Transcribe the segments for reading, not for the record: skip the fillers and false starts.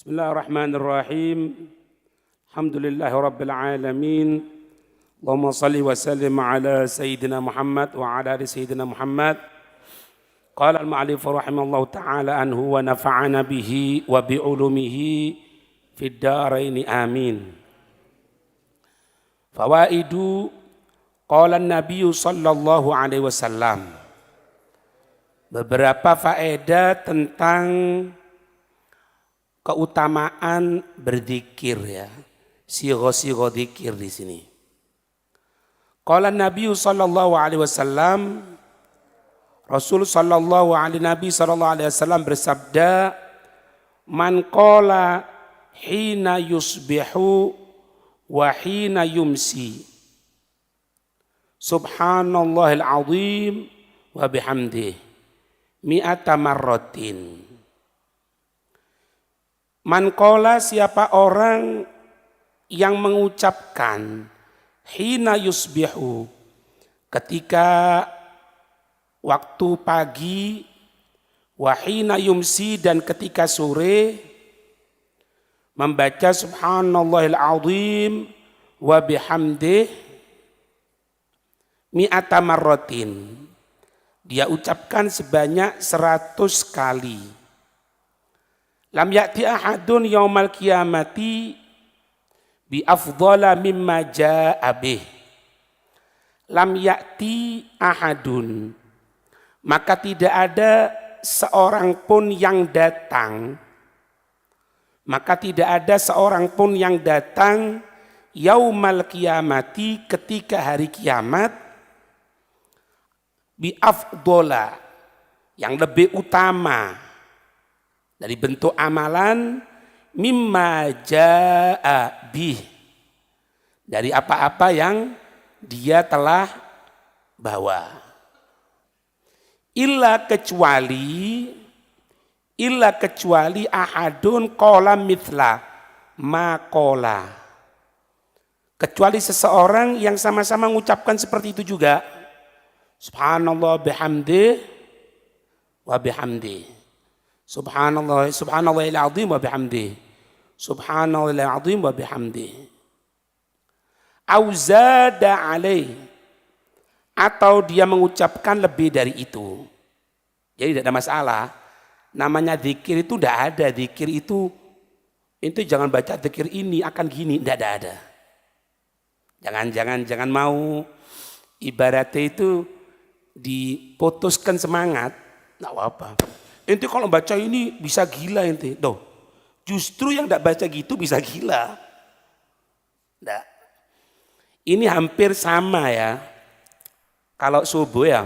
Bismillahirrahmanirrahim. Alhamdulillahi rabbil alamin. Allahumma salli wa sallim ala sayyidina Muhammad wa ala ali sayyidina Muhammad. Qala al-ma'alif rahimallahu ta'ala anhu wa nafa'ana bihi wa bi'ulumihi fid dharain amin. Fawaidu qala an-nabiy sallallahu alaihi wasallam. Beberapa faedah tentang keutamaan berzikir ya. Siro-siro zikir di sini. Qala Nabi sallallahu alaihi wasallam, Rasul sallallahu alaihi wasallam bersabda, man qala hina yusbihu wa hina yumsi subhanallahil azim wa bihamdihi mi'ata marratin. Man qala, siapa orang yang mengucapkan hina yusbihu, ketika waktu pagi, wa hina yumsi, dan ketika sore, membaca subhanallahil azim wa bihamdih mi'ata marratin, dia ucapkan sebanyak 100 kali. Lam ya'ti ahadun yaumal qiyamati bi afdhala mimma jaa'a bih. Lam ya'ti ahadun, maka tidak ada seorang pun yang datang, maka tidak ada seorang pun yang datang yaumal qiyamati, ketika hari kiamat, bi afdhala, yang lebih utama dari bentuk amalan, mimma jaa'a bih, dari apa-apa yang dia telah bawa. Illa kecuali ahadun qala mithla ma qala, kecuali seseorang yang sama-sama mengucapkan seperti itu juga, subhanallah bihamdih wa bihamdih, subhanallahil azim wa bihamdih, subhanallahil azim wa bihamdih. Au zada alaih, atau dia mengucapkan lebih dari itu. Jadi tidak ada masalah. Namanya zikir itu tidak ada. Zikir itu jangan baca zikir ini akan gini, tidak ada. Jangan mau ibaratnya itu diputuskan semangat, tidak apa-apa. Ente kalau baca ini bisa gila ente. Doh, justru yang tidak baca gitu bisa gila. Nggak. Ini hampir sama ya. Kalau subuh ya,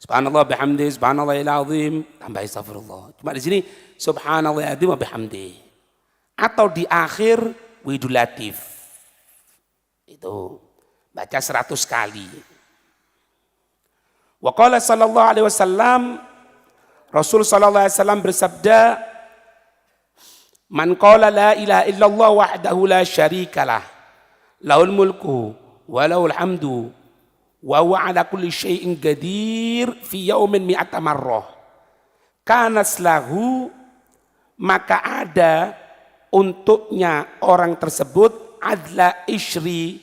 subhanallah bihamdi, subhanallahil azim, tambah astagfirullah. Cuma di sini subhanallahil azim wa bihamdi. Atau di akhir widul latif. Itu baca 100 kali. Wa qala sallallahu alaihi wasallam, Rasul sallallahu alaihi wasallam bersabda, man qala la ilaha illallah wahdahu la syarikalah, lahul mulku wa lahul hamdu wa huwa ala kulli syai'in qadir fi yaumin mi'ata marrah, kanas lahu, maka ada untuknya orang tersebut adla ishri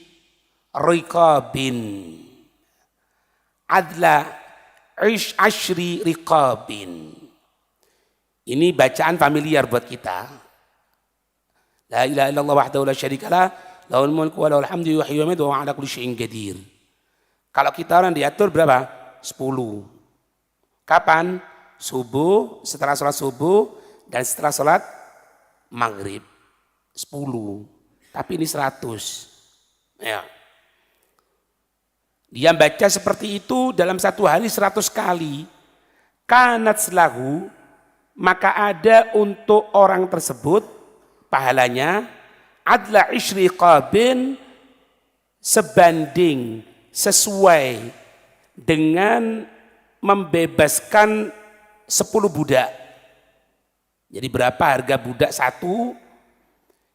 riqabin, adla ashri riqabin. Ini bacaan familiar buat kita. La ilaha illallah wahdahu la syarikalah, lahul mulku wa lahul hamdu yuhyi wa yumiitu wa huwa ala kulli syai'in qadir. Kalau kita orang diatur berapa? 10. Kapan? Subuh, setelah sholat subuh, dan setelah sholat maghrib. 10. Tapi ini 100. Ya. Dia baca seperti itu dalam satu hari 100 kali. Kanat lahu, maka ada untuk orang tersebut pahalanya adla ishri qabin, sebanding, sesuai dengan membebaskan 10 budak. Jadi berapa harga budak satu,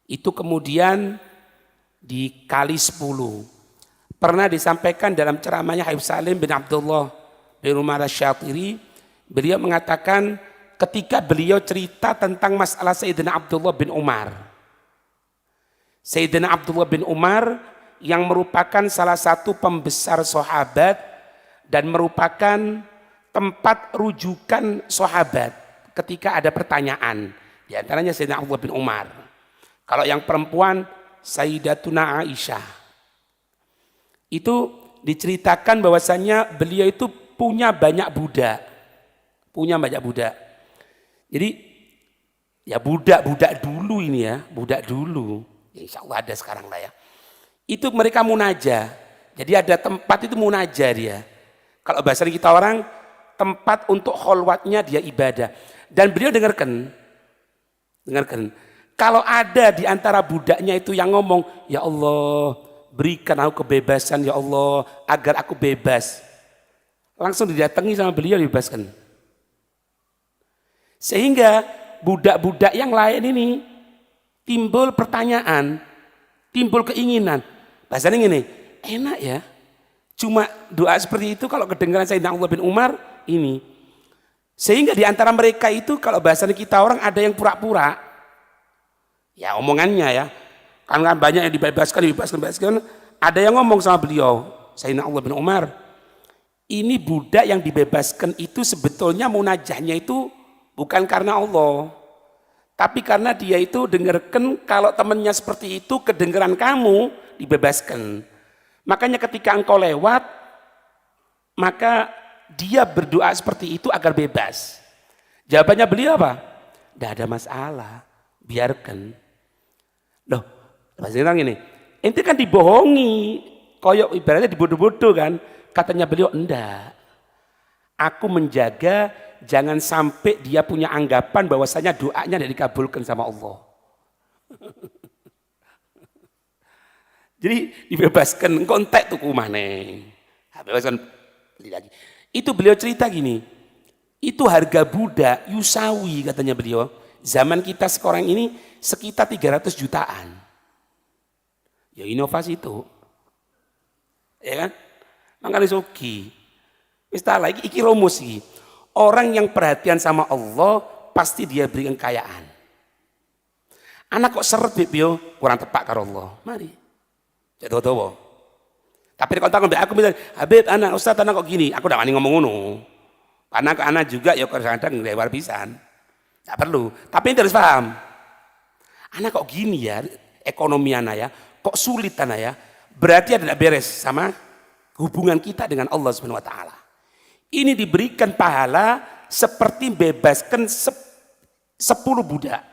itu kemudian dikali 10. Pernah disampaikan dalam ceramahnya Habib Salim bin Abdullah bin Umar Asy-Syatiri, beliau mengatakan ketika beliau cerita tentang masalah Sayyidina Abdullah bin Umar. Sayyidina Abdullah bin Umar yang merupakan salah satu pembesar sahabat dan merupakan tempat rujukan sahabat ketika ada pertanyaan. Di antaranya Sayyidina Abdullah bin Umar. Kalau yang perempuan Sayyidatuna Aisyah. Itu diceritakan bahwasanya beliau itu punya banyak budak. Punya banyak budak. Jadi ya budak dulu ini ya, budak dulu. Ya, insya Allah ada sekarang lah ya. Itu mereka munajah. Jadi ada tempat itu munajah dia. Kalau bahasa kita orang, tempat untuk kholwatnya dia ibadah. Dan beliau dengarkan. Kalau ada di antara budaknya itu yang ngomong, ya Allah berikan aku kebebasan ya Allah agar aku bebas. Langsung didatangi sama beliau dibebaskan. Sehingga budak-budak yang lain ini timbul pertanyaan, timbul keinginan. Bahasanya gini, enak ya. Cuma doa seperti itu kalau kedengaran Sayyidina Abdullah bin Umar ini. Sehingga di antara mereka itu kalau bahasanya kita orang ada yang pura-pura. Ya omongannya ya. Karena banyak yang dibebaskan. Ada yang ngomong sama beliau, Sayyidina Abdullah bin Umar. Ini budak yang dibebaskan itu sebetulnya munajahnya itu bukan karena Allah. Tapi karena dia itu dengarkan kalau temannya seperti itu kedengaran kamu dibebaskan. Makanya ketika engkau lewat, maka dia berdoa seperti itu agar bebas. Jawabannya beliau apa? Tidak ada masalah, biarkan. Loh, maksudnya gini, ente kan dibohongi, koyok ibaratnya dibodoh-bodoh kan. Katanya beliau, enggak. Aku menjaga jangan sampai dia punya anggapan bahwasanya doanya tidak dikabulkan sama Allah. Jadi dibebaskan kontak tuh kumane. Bebaskan beli lagi. Itu beliau cerita gini. Itu harga budak yusawi katanya beliau. Zaman kita sekarang ini sekitar 300 jutaan. Ya inovasi itu. Ya kan? Makanya sogi. Istilah lagi iki rumus iki. Orang yang perhatian sama Allah pasti dia berikan kekayaan. Anak kok seret bio kurang tepat karo Allah. Mari. Jatuh-jatuh. Tapi kontak aku bilang, Habib anak Ustaz anak kok gini, aku tidak wani ngomong ngono. Karena ke anak juga ya kadang-kadang lewat pisan. Tidak perlu. Tapi ini harus paham. Anak kok gini ya, ekonomi anak ya, kok sulit anak ya. Berarti ada tidak beres sama hubungan kita dengan Allah Subhanahu wa taala. Ini diberikan pahala seperti bebaskan 10 budak.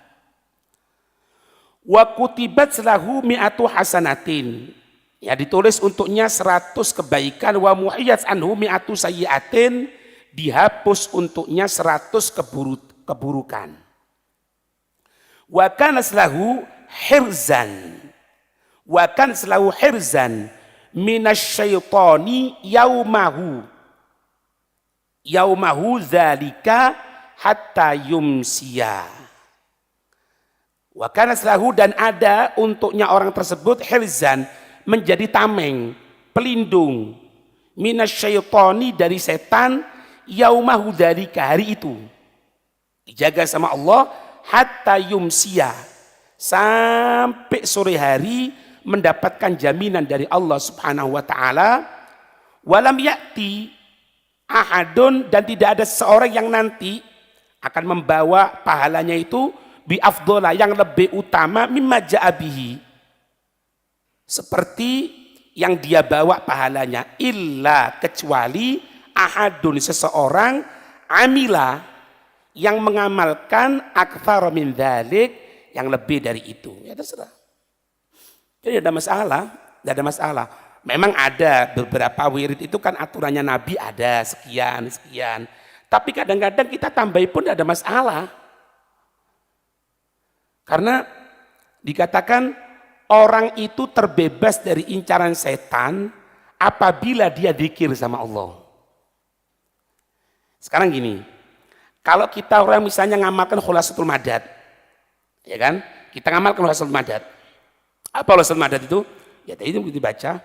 Wa kutibat lahu mi'atu hasanatin. Ya ditulis untuknya 100 kebaikan, wa muhiyat anhu mi'atu sayyiatin, dihapus untuknya 100 keburukan. Wa kana lahu hirzan. Wa kana lahu hirzan minasyaitani yaumahu dzalika hatta yumsiya. Wa kana lahu, dan ada untuknya orang tersebut hirzan, menjadi tameng, pelindung, minasyaitani, dari setan, yaumahu dzalika, hari itu dijaga sama Allah, hatta yumsiya, sampai sore hari mendapatkan jaminan dari Allah Subhanahu wa taala. Walam ya'ti ahadun, dan tidak ada seorang yang nanti akan membawa pahalanya itu bi afdhala, yang lebih utama, mimma ja'abihi, seperti yang dia bawa pahalanya, illa, kecuali ahadun, seseorang, amila, yang mengamalkan aktsara min dzalik, yang lebih dari itu. Ya terserah. Jadi ada masalah, tidak ada masalah. Memang ada beberapa wirid itu kan aturannya Nabi ada sekian. Tapi kadang-kadang kita tambahin pun tidak ada masalah. Karena dikatakan orang itu terbebas dari incaran setan apabila dia dzikir sama Allah. Sekarang gini, kalau kita orang misalnya ngamalkan khulasatul madad, ya kan? Kita ngamalkan khulasatul madad. Apa khulasatul madad itu? Ya tadi itu dibaca.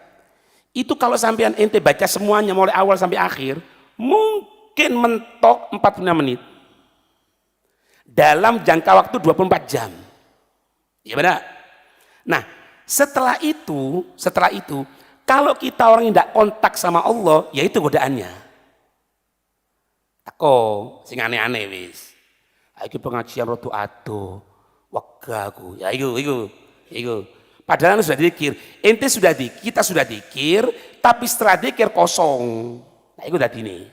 Itu kalau sampean ente baca semuanya mulai awal sampai akhir, mungkin mentok 45 menit. dalam jangka waktu 24 jam. Ya benar. Nah, setelah itu kalau kita orang yang tidak kontak sama Allah, ya itu godaannya. Tako, sing aneh-aneh wis. Iki pengajian rodo ado, wega aku. Ya iku. Padahal sudah dikir. Ente sudah dikir, kita sudah dikir, tapi setelah dikir kosong. Nah, itu udah dini.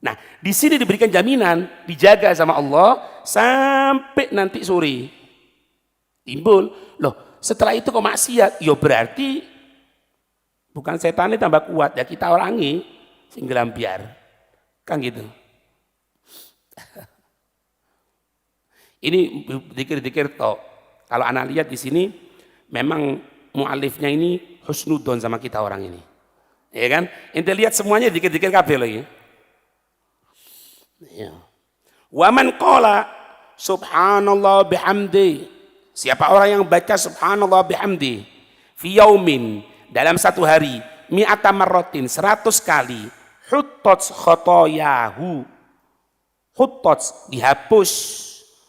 Nah, di sini diberikan jaminan, dijaga sama Allah sampai nanti sore. Timbul, loh setelah itu kok maksiat, ya berarti bukan setan ini tambah kuat, ya kita orangi sing gelambiar. Kan gitu. Ini dikir-dikir toh. Kalau anak lihat di sini memang mu'alifnya ini husnudon sama kita orang ini. Ya kan? Ente lihat semuanya dikir-dikir kabeh lagi. Ya. Wa man qala subhanallah bihamdi. Siapa orang yang baca subhanallah bihamdi fi yaumin dalam satu hari mi'ata marratin 100 kali huttat khotoyahu. Huttat dihapus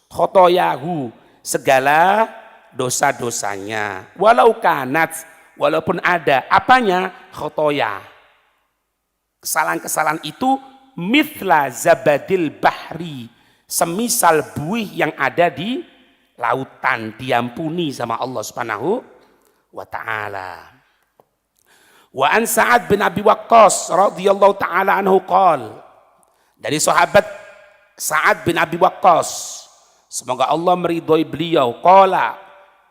khotoyahu segala dosa-dosanya walaupun ada apanya khotoya kesalahan-kesalahan itu mithla zabadil bahri semisal buih yang ada di lautan diampuni sama Allah Subhanahu wa taala. Wa an Sa'ad bin Abi Waqqas radhiyallahu taala anhu qol dari sahabat Sa'ad bin Abi Waqqas semoga Allah meridhoi beliau.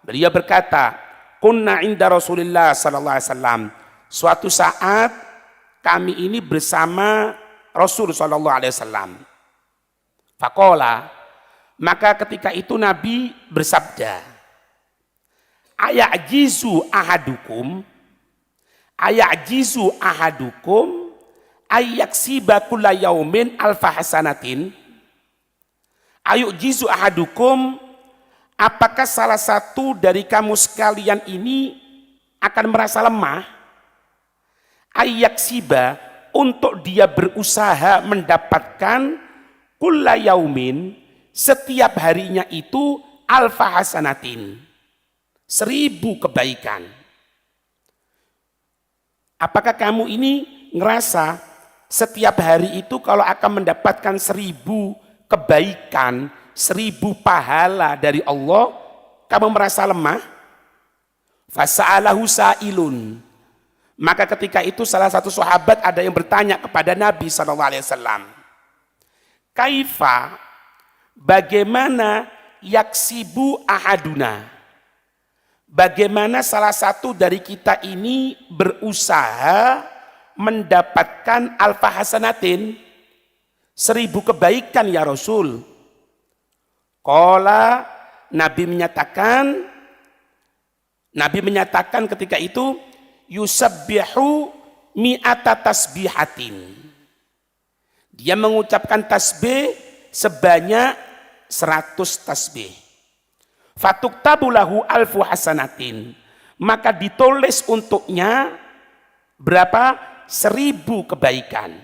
Beliau berkata, kunna inda Rasulillah sallallahu alaihi wasallam. Suatu saat kami ini bersama Rasul sallallahu alaihi wasallam. Faqala, maka ketika itu Nabi bersabda, ayajizu ahadukum ayaksiba kulla yaumin alfa hasanatin. Ayujizu ahadukum, apakah salah satu dari kamu sekalian ini akan merasa lemah? Ayaksiba, untuk dia berusaha mendapatkan kulla yaumin, setiap harinya itu alfa hasanatin, 1000 kebaikan. Apakah kamu ini ngerasa setiap hari itu kalau akan mendapatkan 1000 kebaikan, 1000 pahala dari Allah, kamu merasa lemah? Fasa'alahu sa'ilun. Maka ketika itu salah satu sahabat ada yang bertanya kepada Nabi SAW. Kaifa, bagaimana yaksibu ahaduna? Bagaimana salah satu dari kita ini berusaha mendapatkan alfa hasanatin, 1000 kebaikan ya Rasul. Qala, Nabi menyatakan ketika itu yusabbihu mi'ata tasbihatin. Dia mengucapkan tasbih sebanyak 100 tasbih. Fatuktabu lahu alfu hasanatin. Maka ditulis untuknya berapa? 1000 kebaikan.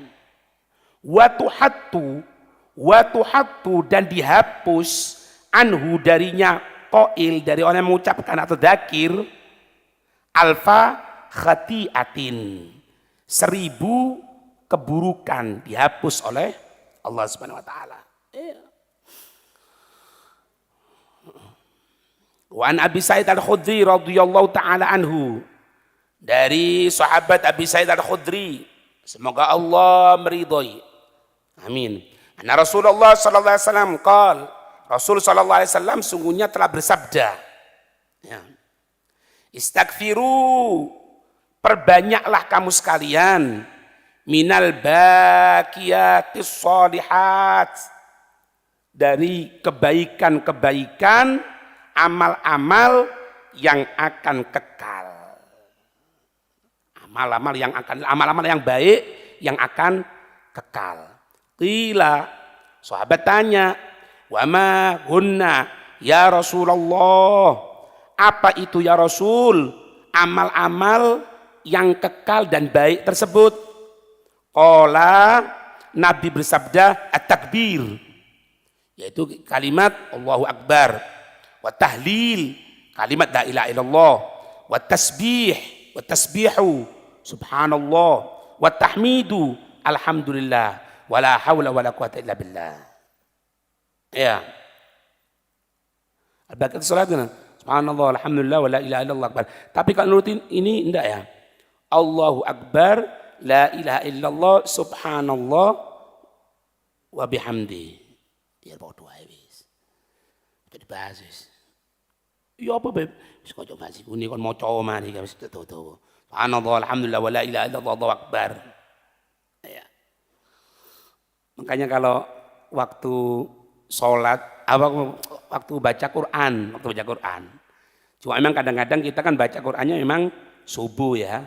Watuhattu dan dihapus anhu darinya qail, dari orang yang mengucapkan atau dzakir, alfa khati'atin, 1000 keburukan dihapus oleh Allah Subhanahu wa taala. Wa an Abi Sa'id Al-Khudri radhiyallahu taala anhu, dari sahabat Abi Sa'id Al-Khudri, semoga Allah meridhoi. Amin. Anna Rasulullah sallallahu alaihi wasallam qala, Rasul sallallahu alaihi wasallam sungguhnya telah bersabda, ya, istaghfiru, perbanyaklah kamu sekalian, minal baqiyatis sholihat, dari kebaikan-kebaikan, amal-amal yang akan kekal. Amal-amal yang baik yang akan kekal. Qila, sahabat tanya, wa ma hunna ya Rasulullah, apa itu ya Rasul amal-amal yang kekal dan baik tersebut? Qala, Nabi bersabda, at-takbir, Yaitu kalimat Allahu Akbar, wa tahlil, kalimat la ilaha illallah, wa tasbih, wa tasbihu, subhanallah, wa tahmidu, alhamdulillah, wa la hawla wa la quwata illa billah. Ya. Al-Baqiyat salat kan? Subhanallah, alhamdulillah, wa la ilaha illallah akbar. Tapi kalau nurutin ini enggak ya. Allahu Akbar, la ilaha illallah, subhanallah, wa bihamdi. Dia bawa dua wis. Jadi basis. Ya apa beb? Wis kok masih kuni kon maca omah iki wis tutu. Subhanallah, alhamdulillah, wa la ilaha illallah, Allahu Akbar. Ya. Makanya kalau waktu sholat, waktu baca Quran, cuma memang kadang-kadang kita kan baca Qurannya memang subuh ya.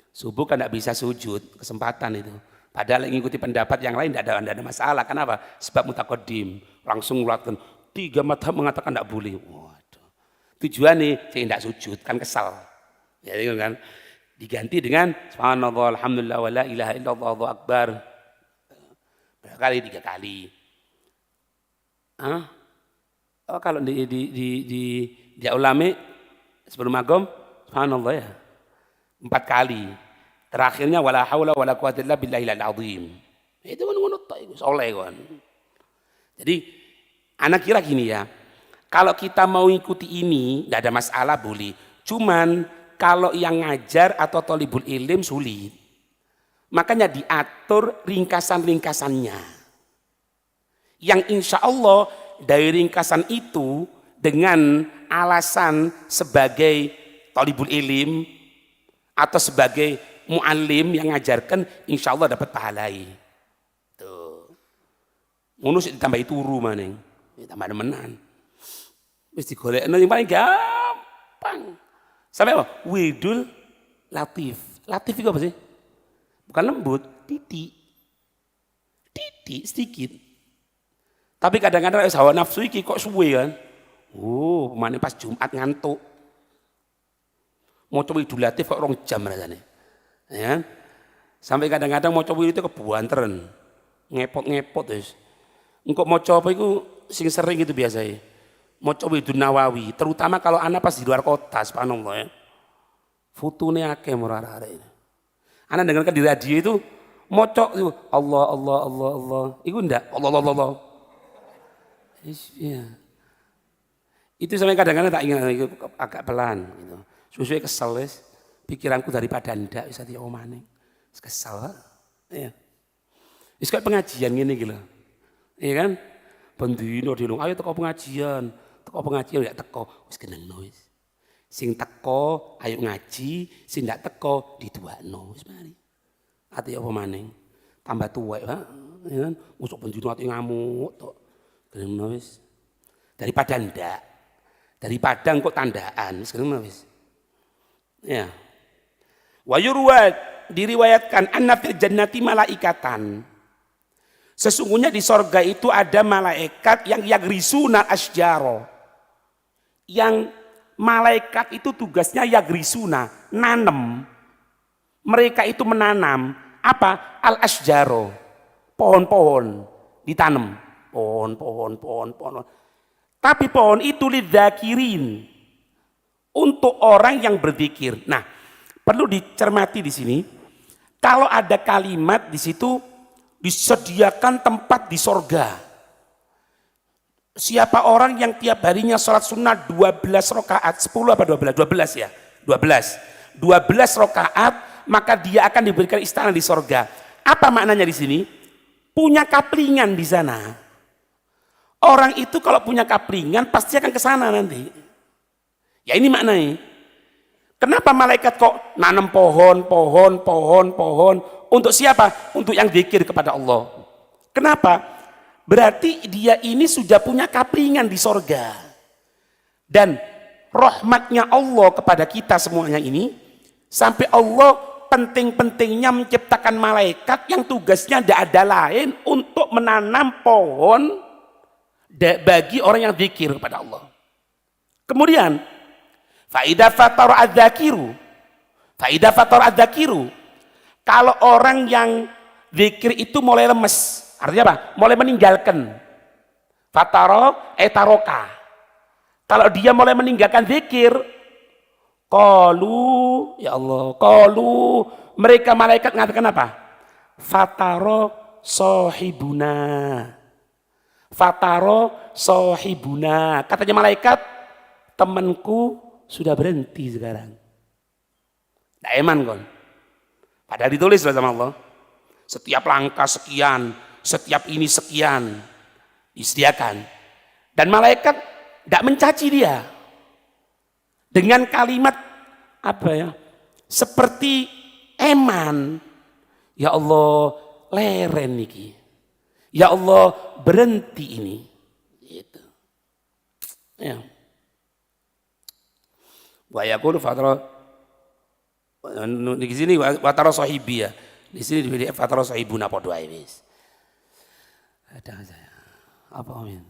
Subuh kan tidak bisa sujud, kesempatan itu. Padahal mengikuti pendapat yang lain tidak ada masalah. Kenapa? Sebab mutaqaddim. Langsung mengatakan 3 mazhab mengatakan tidak boleh. Waduh. Tujuannya saya tidak sujud, kan kesal. Ya kan? Diganti dengan subhanallah, alhamdulillah, wa la ilaha illallah, Allahu akbar. Berapa kali? 3 kali. Oh, kalau di ulama sebelum magom subhanallah ya 4 kali. Terakhirnya wala haula wala quwata illa billahil azim. Itu kan ngono tok soleh kan. Jadi anak kira gini ya. Kalau kita mau ikuti ini enggak ada masalah boleh. Cuman kalau yang ngajar atau thalibul ilm sulit. Makanya diatur ringkasan-ringkasannya. Yang insya Allah dari ringkasan itu dengan alasan sebagai thalibul ilm atau sebagai mu'allim yang ngajarkan insya Allah dapat pahalai. Tuh. Ngunus ditambah turu maning. Ditambah nemenan. Wis digolekno yang paling gampang. Sampai apa? Widul latif. Latif itu apa sih? Bukan lembut, titik. Titik sedikit. Tapi kadang-kadang hawa nafsu iki kok suwe kan. Oh, pemane pas Jumat ngantuk. Mau coba Widul Latif kok 2 jam rasanya. Ya. Sampai kadang-kadang mau coba itu kebuanteren. Ngepot-ngepot wis. Engko mau coba itu sing sering itu biasanya. Mau coba Widul Nawawi, terutama kalau anak pas di luar kota, subhanallah ya. Fotone akeh murah-arek. Anak dengarkan di radio itu mocok itu Allah Allah Allah Allah. Iku ndak Allah Allah Allah. Ya. Itu sampai kadang-kadang tak ingat itu agak pelan gitu. Susunya kesel wis. Pikiranku daripada ndak bisa diomane. Kesel. Ya. Wis kok pengajian ngene iki lho. Iya kan? Bendino dilung, ayo teko pengajian. Teko pengajian ya teko wis genengno wis. Sing teko ayo ngaji, sing ndak teko diduakno wis mari. Ati apa maning? Tambah tuwek, Pak. Ya kan? Usuk bendino ati ngamuk tok. Genengno wis. Daripada ndak. Daripada kok tandaan, wis genengno wis. Ya. Wa yurwa diriwayatkan anna fil jannati malaikatan. Sesungguhnya di sorga itu ada malaikat yang yagrisuna asjaro. Yang malaikat itu tugasnya yagrisuna, nanem. Mereka itu menanam apa? Al asjaro. Pohon-pohon ditanam. Pohon. Tapi pohon itu lidzakirin. Untuk orang yang berzikir. Nah, perlu dicermati di sini. Kalau ada kalimat di situ disediakan tempat di sorga. Siapa orang yang tiap harinya sholat sunnah 12 rakaat, 10 apa 12? 12 ya, 12 rakaat, maka dia akan diberikan istana di sorga. Apa maknanya di sini? Punya kaplingan di sana. Orang itu kalau punya kaplingan pasti akan ke sana nanti. Ya ini maknanya. Kenapa malaikat kok nanam pohon. Untuk siapa? Untuk yang zikir kepada Allah. Kenapa? Berarti dia ini sudah punya kaplingan di sorga. Dan rahmatnya Allah kepada kita semuanya ini, sampai Allah penting-pentingnya menciptakan malaikat yang tugasnya tidak ada lain untuk menanam pohon bagi orang yang zikir kepada Allah. Kemudian, Faidah fatar adzakiru. Kalau orang yang zikir itu mulai lemes, artinya apa? Mulai meninggalkan. Fataro taroka. Kalau dia mulai meninggalkan zikir, qalu ya Allah, qalu mereka malaikat mengatakan apa? Fataro sohibuna. Fataro sohibuna. Katanya malaikat, temanku sudah berhenti sekarang. Tidak eman kon. Padahal ditulis sama Allah. Setiap langkah sekian, setiap ini sekian disediakan. Dan malaikat tidak mencaci dia dengan kalimat apa ya? Seperti eman. Ya Allah, leren niki. Ya Allah, berhenti ini. Gitu. Ya. Wa yaqulu fatara di sini fatara sahibi ya. Di sini di PDF fatara sahibuna padha ae wis. Ada saya. Apa amin?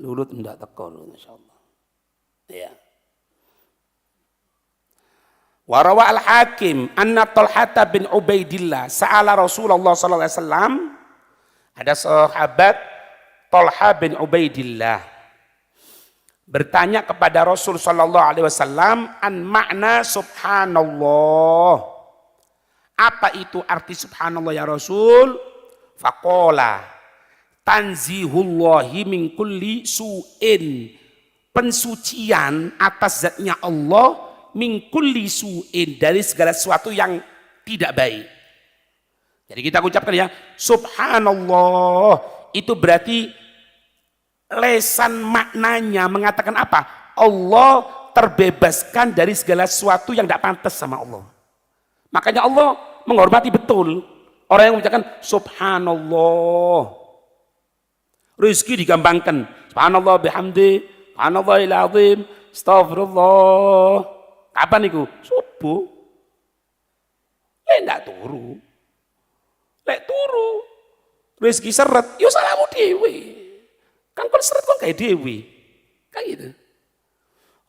Lulut ndak teko insyaallah. Ya. Warawa al-Hakim anna Talhata bin Ubaidillah sa'ala Rasulullah sallallahu alaihi wasallam, ada sahabat Talha bin Ubaidillah bertanya kepada Rasul sallallahu alaihi wasallam an makna subhanallah. Apa itu arti subhanallah ya Rasul? Faqala tanzihullahi min kulli su'in, pensucian atas zatnya Allah, min kulli su'in, dari segala sesuatu yang tidak baik. Jadi kita ucapkan ya subhanallah, itu berarti lesan maknanya mengatakan apa? Allah terbebaskan dari segala sesuatu yang tidak pantas sama Allah. Makanya Allah menghormati betul orang yang mengucapkan subhanallah. Rezeki digampangkan, subhanallah bihamdi, subhanallahil azim, astagfirullah. Kapan itu? Subuh. Ndak turu. Lek turu rezeki seret, yo salahmu dhewe. Kan kon seret kok kayak dhewe. Kan gitu.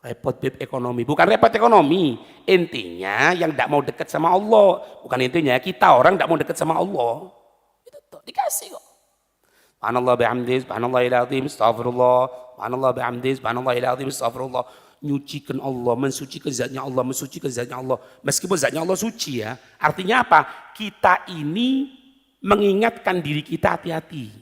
Repot beb ekonomi, bukan repot ekonomi. Intinya yang tidak mau dekat sama Allah, bukan intinya kita orang tidak mau dekat sama Allah. Itu tuh dikasih kok. Subhanallah bihamdi, subhanallahil azim, astagfirullah. Subhanallah bihamdi, subhanallahil azim, astagfirullah. Nyucikan Allah, mensucikan zatnya Allah, mensucikan zatnya Allah. Meskipun zatnya Allah suci ya. Artinya apa? Kita ini mengingatkan diri kita hati-hati.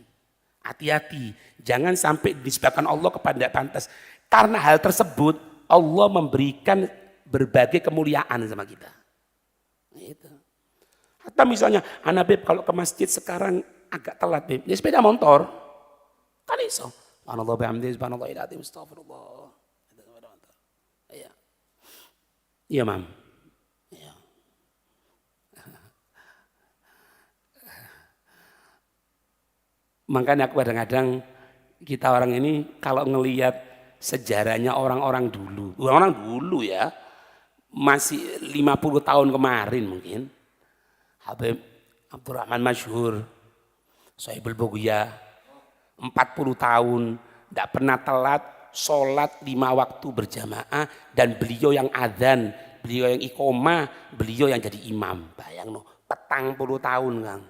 Hati-hati. Jangan sampai disebabkan Allah kepada tidak pantas. Karena hal tersebut Allah memberikan berbagai kemuliaan sama kita. Gitu. Atau misalnya, anak beb kalau ke masjid sekarang agak telat beb. Ya sepeda motor. Kan iso. Subhanallah bihamdi, subhanallahil azim, astagfirullah. Iya. Iya, Mam. Iya. Makanya aku kadang-kadang kita orang ini kalau ngelihat sejarahnya orang-orang dulu ya, masih 50 tahun kemarin mungkin, Habib Abdurrahman Masyhur, Sohibul Bogiyah, 40 tahun, tidak pernah telat, sholat 5 waktu berjamaah, dan beliau yang adzan, beliau yang iqomah, beliau yang jadi imam. Bayang no, 40 tahun Kang,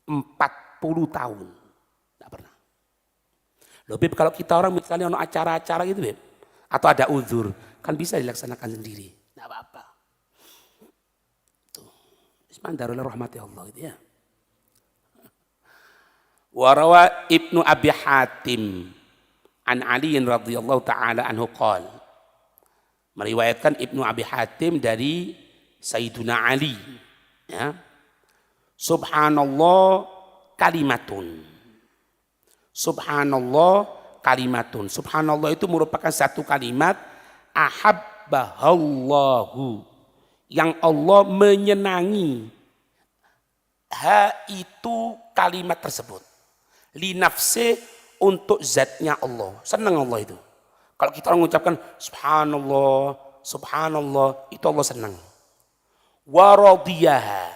40 tahun, tidak pernah. Loh Beb, kalau kita orang misalnya ada acara-acara gitu Beb, atau ada uzur, kan bisa dilaksanakan sendiri, tidak apa-apa. Tuh, bismillahirrahmanirrahim, rahmati Allah gitu ya. Warawa Ibnu Abi Hatim an Ali radhiyallahu taala anhu qol, meriwayatkan Ibnu Abi Hatim dari Sayyiduna Ali ya, subhanallah kalimatun, subhanallah kalimatun, subhanallah itu merupakan satu kalimat ahabbahallahu, yang Allah menyenangi itu kalimat tersebut, li nafsi, untuk zatnya Allah, senang Allah itu. Kalau kita orang mengucapkan subhanallah, subhanallah, itu Allah senang. Wa radiyaha,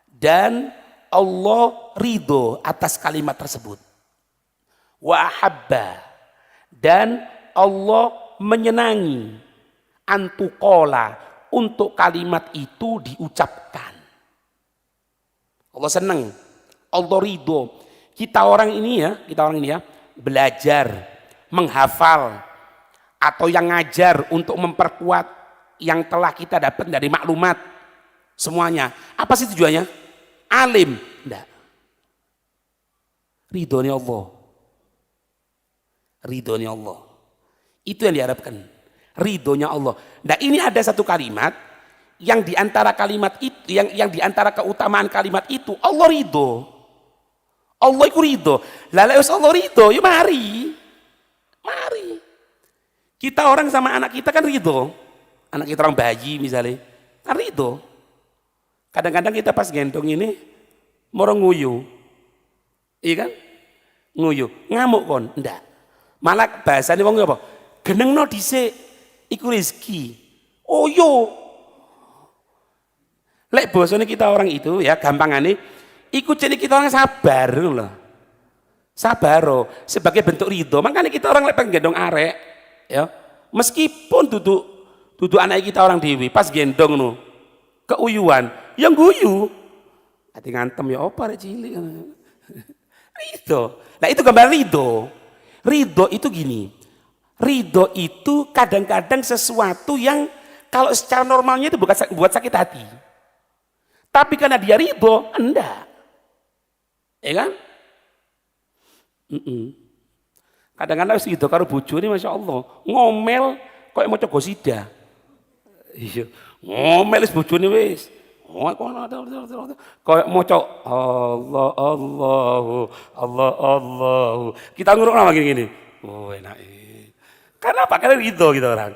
dan Allah ridho atas kalimat tersebut. Wa ahabba, dan Allah menyenangi antuqala, untuk kalimat itu diucapkan. Allah senang, Allah ridho. Kita orang ini ya, belajar, menghafal, atau yang ngajar untuk memperkuat yang telah kita dapat dari maklumat semuanya. Apa sih tujuannya? Alim? Enggak. Ridhonya Allah. Ridhonya Allah. Itu yang diharapkan. Ridhonya Allah. Nah ini ada satu kalimat yang diantara kalimat itu, yang diantara keutamaan kalimat itu, Allah ridho. Allah itu ridho. Lalu Allah ridho, ya mari. Mari. Kita orang sama anak kita kan ridho. Anak kita orang bayi misalnya, kan ridho. Kadang-kadang kita pas gendong ini, mau nguyu. Iya kan? Nguyu. Ngamuk kon? Enggak. Malah bahasanya wong apa? Geneng no dhisik, iku rezeki. Oh yo. Lek bosone kita orang itu ya gampangane, iku jadi kita orang sabar loh. Sabar sebagai bentuk ridho. Makanya kita orang lek gendong arek, ya. Meskipun duduk anak kita orang dewi, pas gendong no, keuyuan, yang guyu. Ati ngantem ya apa rek cilik. Ridho. Nah itu gambar ridho. Ridho itu gini. Ridho itu kadang-kadang sesuatu yang kalau secara normalnya itu bukan buat sakit hati. Tapi karena dia ridho, enggak. Ya kan? Kadang-kadang wis ridho karo bojone Masya Allah. Ngomel kok mau gosida. Iya. Ngomel wis bojone wis. Kayak mocok Allah Allahu Allah Allahu. Kita ngurung nama gini. Oh enak. Karena apa? Karena ridho gitu orang.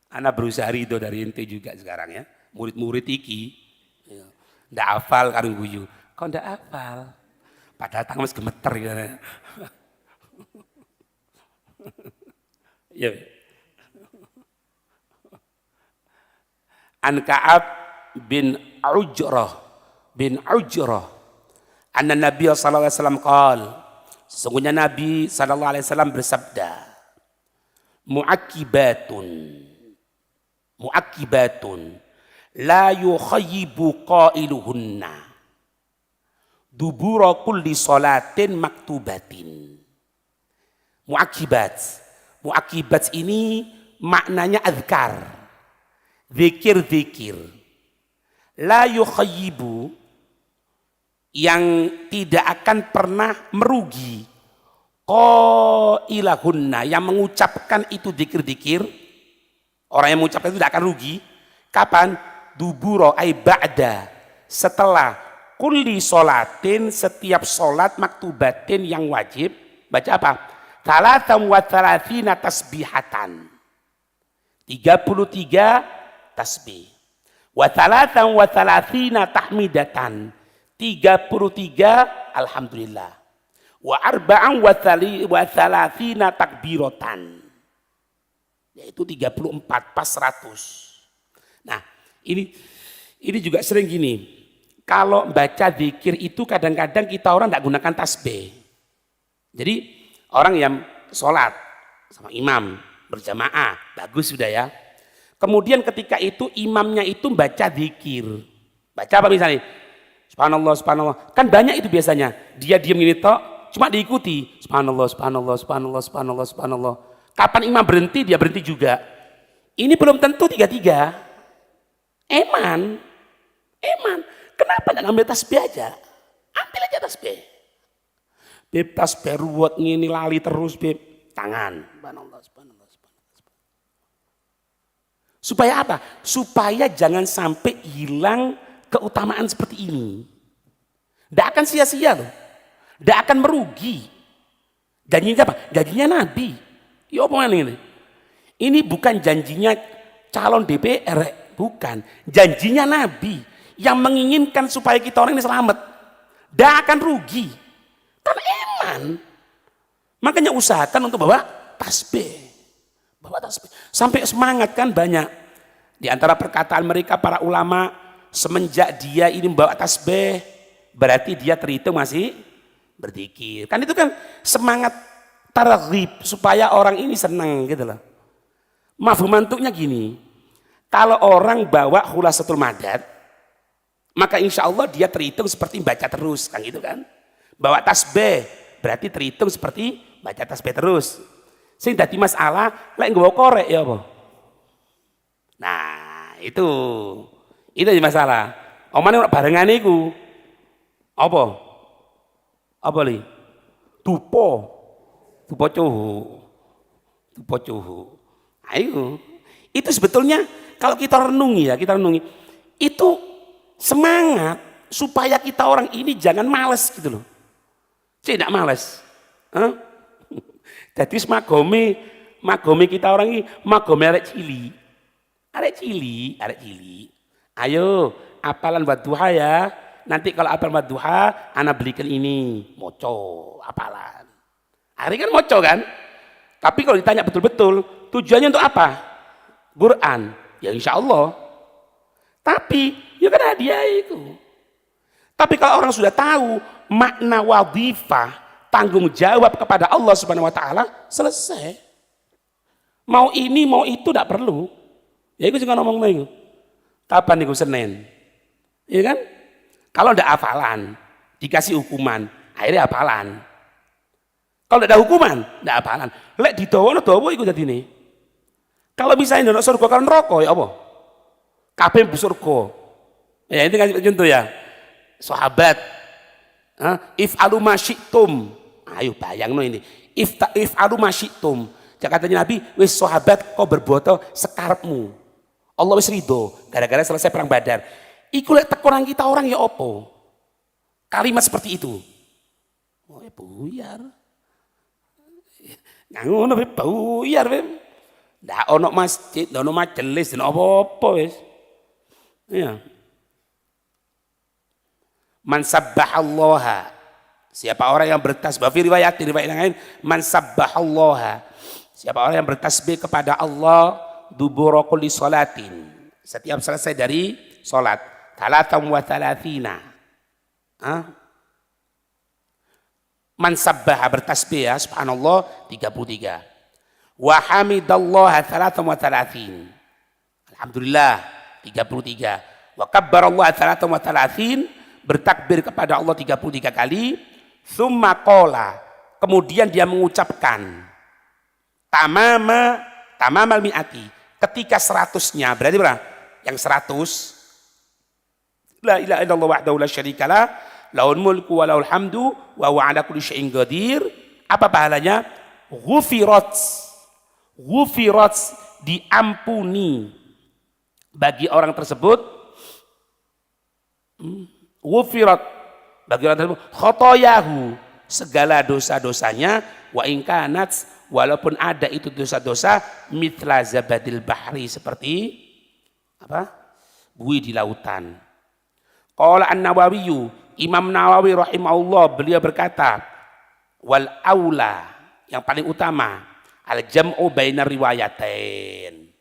Anak berusaha ridho dari ente juga sekarang ya. Murid-murid iki. Ndak hafal karo guyu. Kok ndak hafal? Padahal tangan mas gemeter gitu. Ya. An Ka'ab bin Ujrah anna Nabi sallallahu alaihi wasallam qala, sesungguhnya Nabi sallallahu alaihi wasallam bersabda, mu'akibatun la yukhayyibu qailuhunna dubura kulli salatin maktubatin. Mu'akibat ini maknanya azkar, zikir-zikir. La yukhayyibu, yang tidak akan pernah merugi, qailahunna, yang mengucapkan itu zikir-zikir, orang yang mengucapkan itu tidak akan rugi. Kapan? Duburo ay ba'da, setelah kulli sholatin, setiap sholat maktubatin yang wajib. Baca apa? Thalatham wa thalathina tasbihatan, 33 tasbih. Wa thalatham wa thalathina tahmidatan, 33 alhamdulillah. Wa arba'an wa thalathina takbiratan, yaitu 34 pas 100. Nah ini juga sering gini, kalau baca zikir itu kadang-kadang kita orang tidak gunakan tasbih. Jadi orang yang sholat sama imam berjamaah, bagus sudah ya. Kemudian ketika itu imamnya itu baca zikir. Baca apa misalnya? Subhanallah, subhanallah. Kan banyak itu biasanya. Dia diam gini tok, cuma diikuti. Subhanallah, subhanallah, subhanallah, subhanallah, subhanallah. Kapan imam berhenti, dia berhenti juga. Ini belum tentu 33. Eman. Kenapa enggak ngambil tasbih aja? Ambil aja tasbih. Beb tasbih ruwet ngini lali terus beb. Tangan. Subhanallah, subhanallah, subhanallah. Supaya apa? Supaya jangan sampai hilang keutamaan seperti ini. Tidak akan sia-sia loh. Tidak akan merugi. Janjinya apa? Janjinya Nabi. Ya apa ini? Ini bukan janjinya calon DPR. Bukan. Janjinya Nabi. Yang menginginkan supaya kita orang ini selamat. Tidak akan rugi. Kan eman. Makanya usahakan untuk bawa tasbih. Bawa tasbih. Sampai semangat kan banyak. Di antara perkataan mereka para ulama, semenjak dia ini membawa tasbih, berarti dia terhitung masih berzikir. Kan itu kan semangat targhib supaya orang ini senang gitu loh. Mafhum mantuknya gini, kalau orang bawa khulasatul madad, maka insya Allah dia terhitung seperti baca terus kan gitu kan. Bawa tasbih, berarti terhitung seperti baca tasbih terus. Sing dadi masalah, lek nggawa korek ya apa? Nah, itu jadi masalah. Omane ora barengan iku. Apa? Apa li? Dupo. Dupo cuhu. Dupo cuhu. Ayo. Itu sebetulnya kalau kita renungi ya, itu semangat supaya kita orang ini jangan males gitu loh. Tidak males. Jadi magome kita orang ini magome arek cili. Ayo apalan wadduha ya. Nanti kalau apalan wadduha ana belikan ini moco apalan. Hari kan moco kan. Tapi kalau ditanya betul-betul tujuannya untuk apa? Quran. Ya insya Allah. Tapi ya kan hadiah itu. Tapi kalau orang sudah tahu makna wadhifah, tanggung jawab kepada Allah Subhanahu wa taala, selesai. Mau ini, mau itu tidak perlu. Ya itu juga ngomong itu. Kapan itu Senin? Iya kan? Kalau tidak hafalan, dikasih hukuman, akhirnya hafalan. Kalau tidak ada hukuman, tidak hafalan. Lek didawa itu jadi ini. Kalau misalnya tidak surga kan rokok ya apa? Kabeh bu surga. Ya itu ngasih contoh ya. Sahabat, if alu masyitum, ayo bayang no ini. If alu masyitum, katanya Nabi, wis sahabat kau berbuat sekarepmu. Allah wis ridho, gara-gara selesai perang Badar. Iku lek tekoran kita orang ya opo. Kalimat seperti itu. Oh ya buyar. Ngono buyar. Ndak ono masjid, ndak ono majelis, ndak apa-apa wis. Iya. Man sabbahallaha, siapa orang yang bertasbih, fi riwayat yang lain, man sabbahallaha, siapa orang yang bertasbih kepada Allah dubura kulli salatin, setiap selesai dari salat, talatam wa talatina. Man sabbaha, bertasbih ya subhanallah 33. Wa hamidallaha talatam wa talatin, alhamdulillah 33. Wa kabbarallaha talatam wa talatin, bertakbir kepada Allah 33 kali. Tsumma qala, kemudian dia mengucapkan tamamal mi'ati, ketika 100-nya, berarti berapa? Yang 100, la ilaha illallah wahdahu la syarikalah, lahul mulku wa lahul hamdu wa huwa ala kulli syai'in qadir. Apa pahalanya? Ghufirat, diampuni bagi orang tersebut. Ghufirat, bagi orang tersebut khotoyahu, segala dosa-dosanya, wa ingkanat, walaupun ada itu dosa-dosa, mithla zabadil bahri, seperti apa? Buih di lautan. Qala an-Nawawi, Imam Nawawi rahimahullah, beliau berkata, wal aula, yang paling utama, al jam'u bainar riwayatain,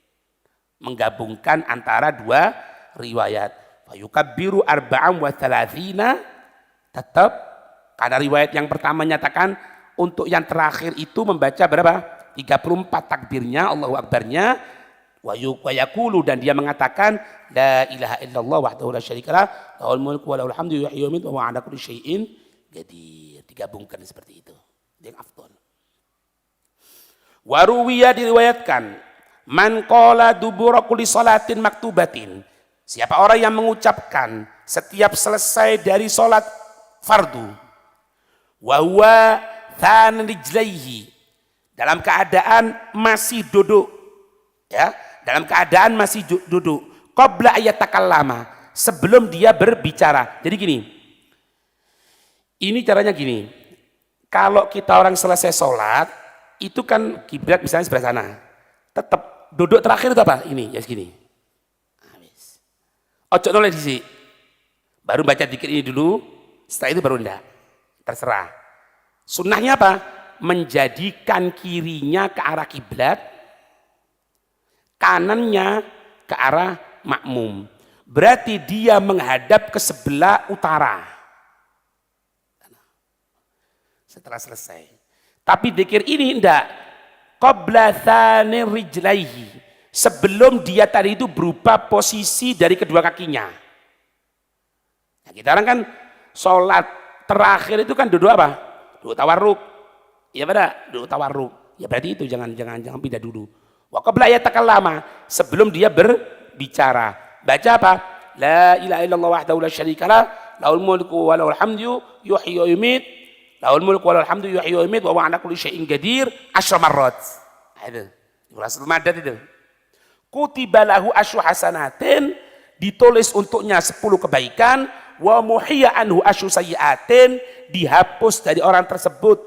menggabungkan antara dua riwayat. Fayukabbiru arba'am wa thalathina, tetap karena riwayat yang pertama nyatakan untuk yang terakhir itu membaca berapa? 34 takbirnya, Allahu Akbarnya, wa yaqulu, dan dia mengatakan la ilaha illallah wahdahu la syarikalah, lahul mulku wa lahul hamdu yuhyi wa yumiitu wa huwa ala kulli syai'in qadir. Digabungkan seperti itu. Yang afdal. Wa ruwiya, diriwayatkan, man qala dubura kulli salatin maktubatin, siapa orang yang mengucapkan setiap selesai dari sholat fardu, wa huwa than rijlaihi, dalam keadaan masih duduk, ya, dalam keadaan masih duduk, qabla ayatakallama, sebelum dia berbicara. Jadi gini, ini caranya gini, kalau kita orang selesai sholat, itu kan kiblat misalnya sebelah sana, tetap duduk terakhir itu apa? Ini, ya segini. Ojo noleh disi, baru baca dikit ini dulu, setelah itu baru enggak, terserah. Sunnahnya apa? Menjadikan kirinya ke arah kiblat, kanannya ke arah makmum. Berarti dia menghadap ke sebelah utara. Setelah selesai. Tapi dikir ini enggak. Qabla tsani rijlaihi, sebelum dia tadi itu berubah posisi dari kedua kakinya. Nah, kita orang kan sholat terakhir itu kan duduk apa? Duduk tawarruk. Ya benar, duduk tawarruk. Ya berarti itu jangan pindah dulu. Wa qabla yatakallama, sebelum dia berbicara. Baca apa? La ilaha illallah wahdahu la syarikalah, lahul mulku wa lahul hamdu yuhyi wa yumiit. Lahul mulku wa lahul hamdu yuhyi wa yumiit wa huwa ala kulli syai'in qadir 10 marrat. Itu. Suratul Madat itu. Kutiba lahu asyru hasanatin, ditulis untuknya 10 kebaikan, wa muhiya anhu asyru sayyi'atin, dihapus dari orang tersebut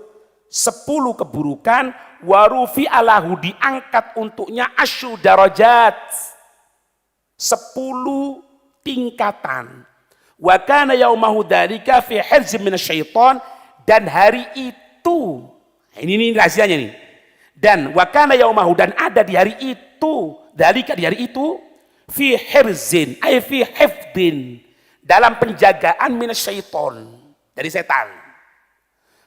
10 keburukan, wa rufi'a lahu, diangkat untuknya asyru darajat, 10 tingkatan. Wa kana yaumahu dzalika fi hirzin minasyaiton, dan hari itu, ini rahasianya nih. Dan wa kana yaumahu, dan ada di hari itu, dzalika di hari itu, fi hirzin ay fi hifdin, dalam penjagaan minasyaiton, dari setan.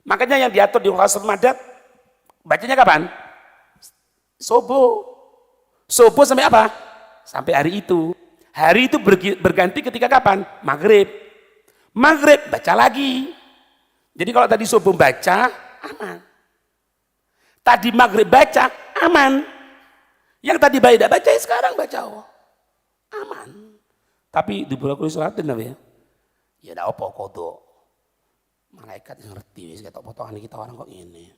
Makanya yang diatur di Suratul Madat bacanya kapan? Subuh. Subuh sampai apa? Sampai hari itu. Hari itu berganti ketika kapan? Maghrib. Maghrib baca lagi. Jadi kalau tadi subuh baca, aman. Tadi maghrib baca, aman. Yang tadi tidak baca, sekarang baca. Aman. Tapi di bulan kulis salatin ya. Ya ada apa kodok. Malaikat yang ngerti, wis ketok potongan kita orang kok ini.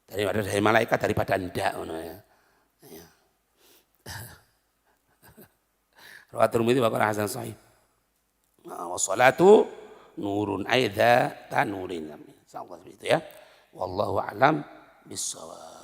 Dari malaikat daripada ndak ngono ya. Ya. Rawatul Tirmidzi wa qala hasan sahih. Wa sholatu nurun aidza tanurin. Sama seperti itu ya. Wallahu a'lam bissawab.